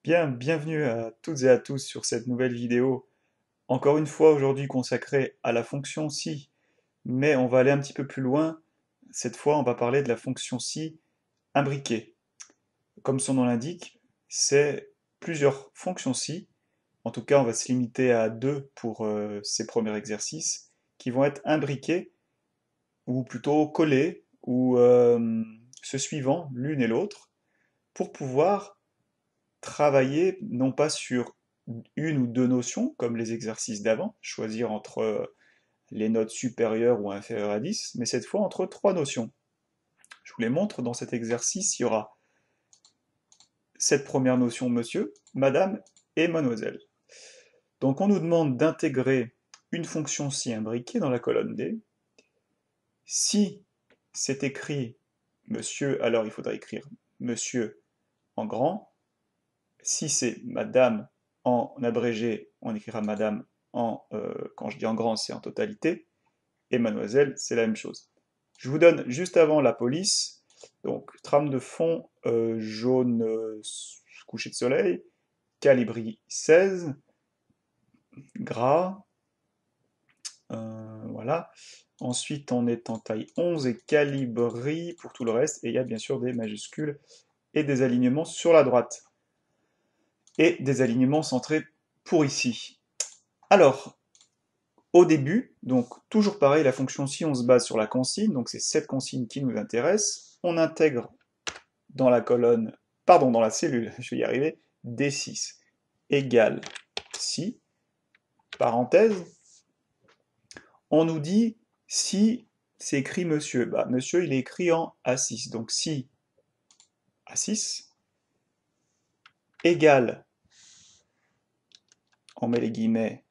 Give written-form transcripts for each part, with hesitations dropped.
Bien, bienvenue à toutes et à tous sur cette nouvelle vidéo, encore une fois aujourd'hui consacrée à la fonction si, mais on va aller un petit peu plus loin. Cette fois, on va parler de la fonction si imbriquée. Comme son nom l'indique, c'est plusieurs fonctions si, en tout cas on va se limiter à deux pour ces premiers exercices, qui vont être imbriquées, ou plutôt collées, ou se suivant l'une et l'autre, pour pouvoir travailler non pas sur une ou deux notions, comme les exercices d'avant, choisir entre les notes supérieures ou inférieures à 10, mais cette fois entre trois notions. Je vous les montre, dans cet exercice, il y aura cette première notion monsieur, madame et mademoiselle. Donc on nous demande d'intégrer une fonction si imbriquée dans la colonne D. Si c'est écrit monsieur, alors il faudra écrire monsieur en grand. Si c'est madame en abrégé, on écrira madame quand je dis en grand, c'est en totalité. Et mademoiselle, c'est la même chose. Je vous donne juste avant la police, donc trame de fond jaune coucher de soleil, calibri 16, gras, voilà. Ensuite, on est en taille 11 et calibri pour tout le reste. Et il y a bien sûr des majuscules et des alignements sur la droite. Et des alignements centrés pour ici. Alors, au début, donc toujours pareil, la fonction si, on se base sur la consigne, donc c'est cette consigne qui nous intéresse. On intègre dans la colonne, pardon, dans la cellule, je vais y arriver, D6 égale si, parenthèse, on nous dit si c'est écrit monsieur. Bah, monsieur, il est écrit en A6, donc si A6 égale, on met les guillemets,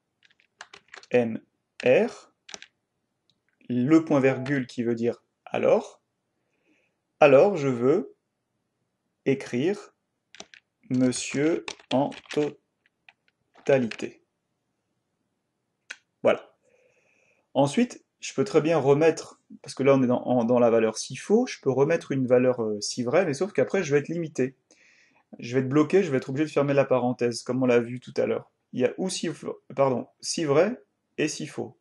MR, le point virgule qui veut dire alors je veux écrire monsieur en totalité. Voilà. Ensuite, je peux très bien remettre, parce que là on est dans la valeur si faux, je peux remettre une valeur si vrai, mais sauf qu'après je vais être limité. Je vais être bloqué, je vais être obligé de fermer la parenthèse, comme on l'a vu tout à l'heure. Il y a ou si vrai et si faux.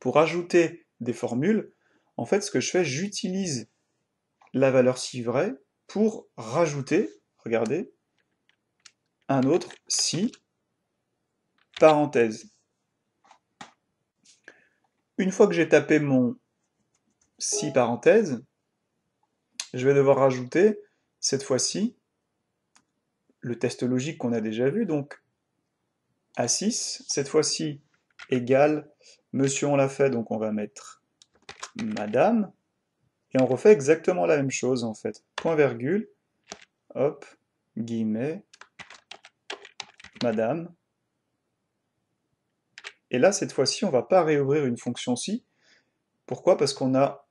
Pour ajouter des formules, en fait, ce que je fais, j'utilise la valeur si vrai pour rajouter, regardez, un autre si, parenthèse. Une fois que j'ai tapé mon si parenthèse, je vais devoir rajouter, cette fois-ci, le test logique qu'on a déjà vu, donc A6, cette fois-ci, égale, monsieur on l'a fait, donc on va mettre madame, et on refait exactement la même chose en fait. Point virgule, hop, guillemets, madame. Et là, cette fois-ci, on ne va pas réouvrir une fonction si. Pourquoi? Parce qu'on a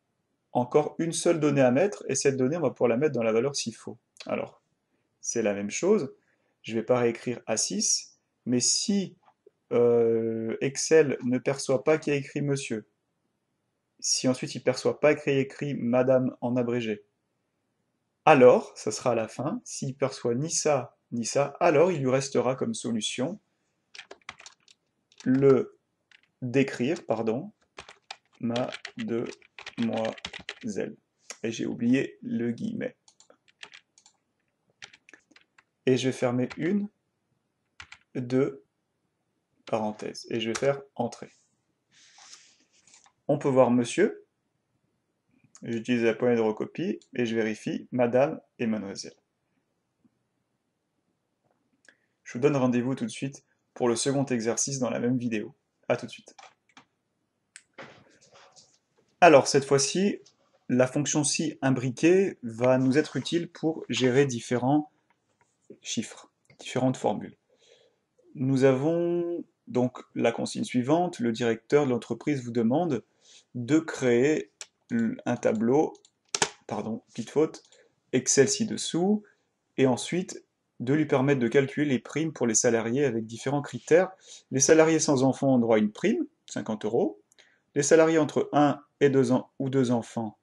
encore une seule donnée à mettre, et cette donnée, on va pouvoir la mettre dans la valeur s'il faut. Alors, c'est la même chose. Je ne vais pas réécrire A6, mais si Excel ne perçoit pas qu'il y a écrit monsieur, si ensuite il ne perçoit pas qu'il y a écrit madame en abrégé, alors, ça sera à la fin, s'il perçoit ni ça, alors il lui restera comme solution le d'écrire, pardon, mademoiselle. Et j'ai oublié le guillemet. Et je vais fermer une, deux, parenthèses. Et je vais faire entrée. On peut voir monsieur. J'utilise la poignée de recopie et je vérifie madame et mademoiselle. Je vous donne rendez-vous tout de suite pour le second exercice dans la même vidéo. A tout de suite. Alors cette fois-ci, la fonction si imbriquée va nous être utile pour gérer différents chiffres, différentes formules. Nous avons donc la consigne suivante, le directeur de l'entreprise vous demande de créer un tableau, pardon, petite faute, Excel ci-dessous, et ensuite de lui permettre de calculer les primes pour les salariés avec différents critères. Les salariés sans enfants ont droit à une prime, 50 €. Les salariés entre 1 et 2 ans ou 2 enfants,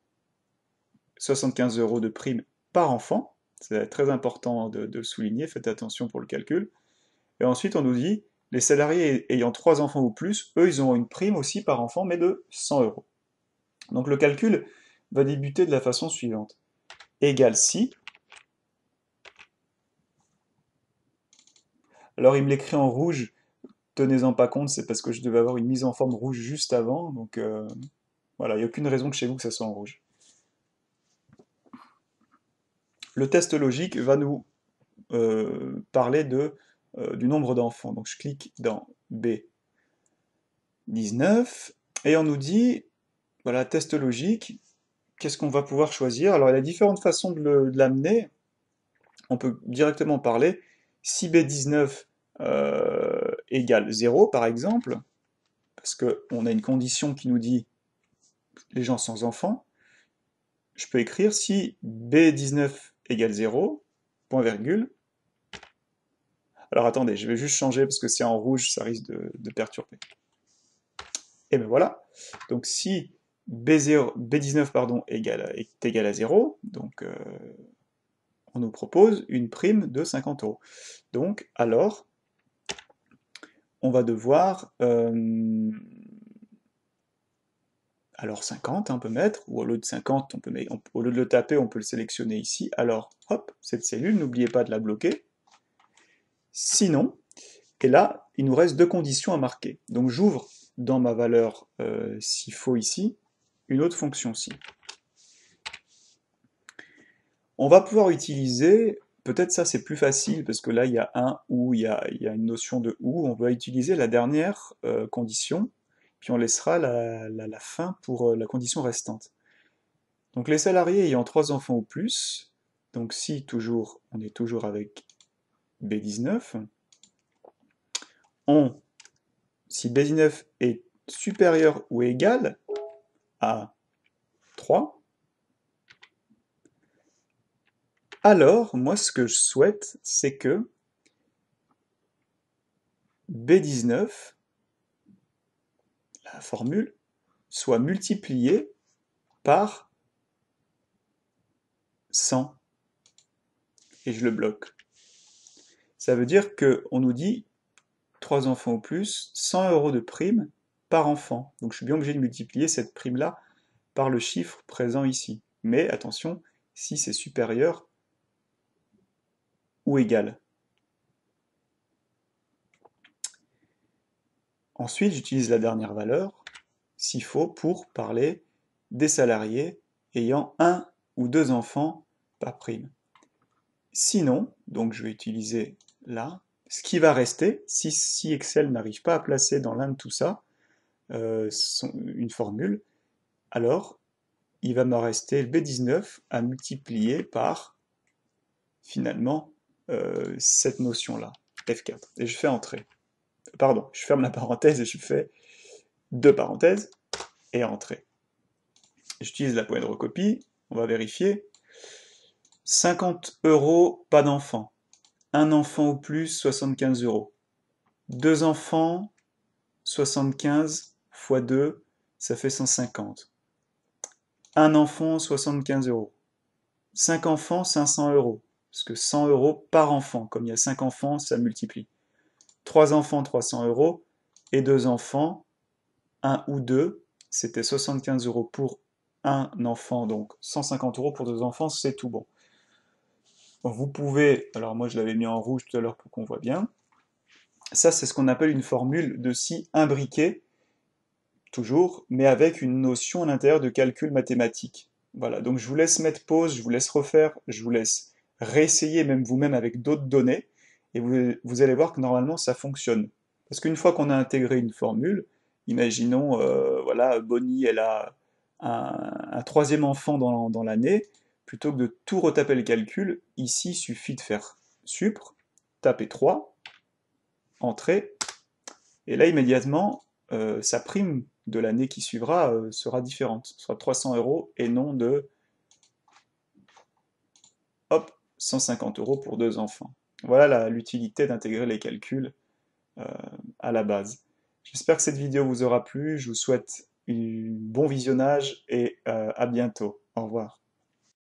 75 € de prime par enfant. C'est très important de le souligner, faites attention pour le calcul. Et ensuite, on nous dit, les salariés ayant 3 enfants ou plus, eux, ils auront une prime aussi par enfant, mais de 100 euros. Donc le calcul va débuter de la façon suivante. Égale si. Alors il me l'écrit en rouge, tenez-en pas compte, c'est parce que je devais avoir une mise en forme rouge juste avant, donc voilà, il n'y a aucune raison que chez vous que ça soit en rouge. Le test logique va nous parler du nombre d'enfants. Donc je clique dans B19, et on nous dit, voilà, test logique, qu'est-ce qu'on va pouvoir choisir? Alors il y a différentes façons de l'amener. On peut directement parler, si B19 égale 0 par exemple, parce qu'on a une condition qui nous dit les gens sans enfants, je peux écrire si B19 égale 0, point virgule. Alors attendez, je vais juste changer parce que c'est en rouge, ça risque de perturber. Et bien voilà. Donc si B19 pardon, est égal à 0, donc on nous propose une prime de 50 euros. Donc alors, on va devoir... alors 50, on peut mettre, ou au lieu de 50, au lieu de le taper, on peut le sélectionner ici. Alors, hop, cette cellule, n'oubliez pas de la bloquer. Sinon, et là, il nous reste deux conditions à marquer. Donc j'ouvre dans ma valeur s'il faut ici, une autre fonction si. On va pouvoir utiliser, peut-être ça c'est plus facile, parce que là il y a un ou, il y a une notion de ou, on va utiliser la dernière condition, puis on laissera la fin pour la condition restante. Donc les salariés ayant 3 enfants ou plus, donc si toujours, on est toujours avec B19, si B19 est supérieur ou égal à 3, alors moi ce que je souhaite c'est que B19, la formule, soit multipliée par 100. Et je le bloque. Ça veut dire qu'on nous dit 3 enfants ou plus, 100 euros de prime par enfant. Donc je suis bien obligé de multiplier cette prime-là par le chiffre présent ici. Mais attention, si c'est supérieur ou égal. Ensuite, j'utilise la dernière valeur, s'il faut, pour parler des salariés ayant un ou deux enfants par prime. Sinon, donc je vais utiliser là, ce qui va rester, si Excel n'arrive pas à placer dans l'un de tout ça une formule, alors il va me rester le B19 à multiplier par, finalement, cette notion-là, F4. Et je fais entrer. Pardon, je ferme la parenthèse et je fais deux parenthèses et entrer. J'utilise la poignée de recopie, on va vérifier. 50 euros, pas d'enfant. Un enfant ou plus, 75 euros. Deux enfants, 75 fois 2, ça fait 150. Un enfant, 75 euros. 5 enfants, 500 euros. Parce que 100 euros par enfant. Comme il y a 5 enfants, ça multiplie. 3 enfants, 300 euros. Et 2 enfants, 1 ou 2, c'était 75 euros pour un enfant, donc 150 euros pour 2 enfants, c'est tout bon. Vous pouvez, alors moi je l'avais mis en rouge tout à l'heure pour qu'on voit bien, ça c'est ce qu'on appelle une formule de si imbriquée, toujours, mais avec une notion à l'intérieur de calcul mathématique. Voilà, donc je vous laisse mettre pause, je vous laisse refaire, je vous laisse réessayer même vous-même avec d'autres données, et vous allez voir que normalement ça fonctionne. Parce qu'une fois qu'on a intégré une formule, imaginons, voilà, Bonnie, elle a un troisième enfant dans l'année, plutôt que de tout retaper le calcul, ici il suffit de faire supr, taper 3, entrer, et là immédiatement, sa prime de l'année qui suivra sera différente. Ce sera 300 euros et non de hop, 150 euros pour deux enfants. Voilà l'utilité d'intégrer les calculs à la base. J'espère que cette vidéo vous aura plu, je vous souhaite un bon visionnage et à bientôt. Au revoir.